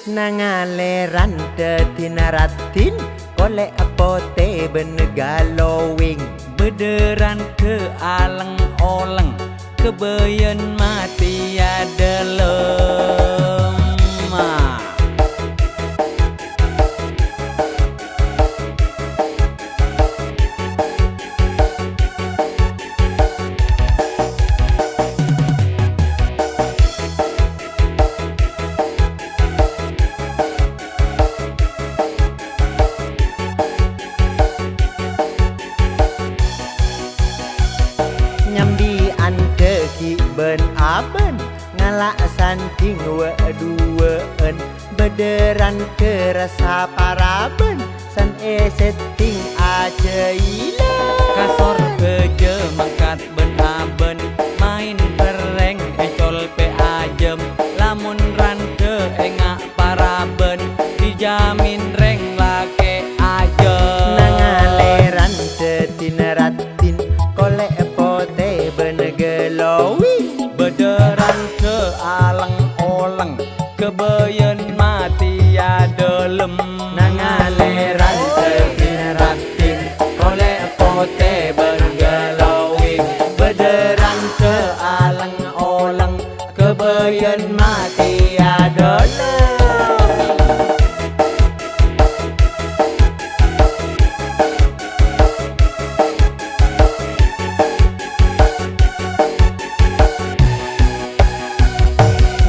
Nangaleran tetinaratin oleh apote benegalowing Bederan ke aleng oleng kebeyen mati ada lemah. Nyambi ante ki ben aben ngalak santing duen bederan kerasa paraben san setting aja Kasor keje mangkat ben aben main pereng ecol pe ajem lamun ran ke engak paraben dijamin reng lake ajem. Nangaleran tetinaratin kolek pote benegelowi Bederan ke aleng oleng kebeyen mati ada lem. Nangaleran tetinaratin kolek pote benegelowi bederan ke aleng oleng kebeyen mati ada lem.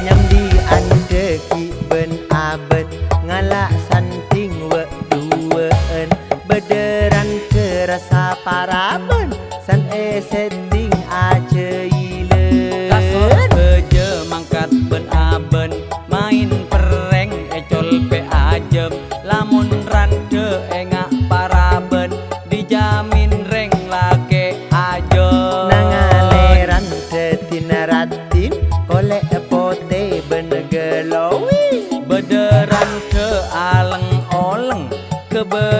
Nyamdi ande ki ben abet ngalak santing duen bederan kerasa paraben san setting aja Kasor ilen keje mangkat ben aben main pereng ecol pe ajem lamun ran ke engak paraben dijamin reng lake ajem. Nangaleran tetinaratin kolek pote benegelowi Bederan ke aleng oleng kebe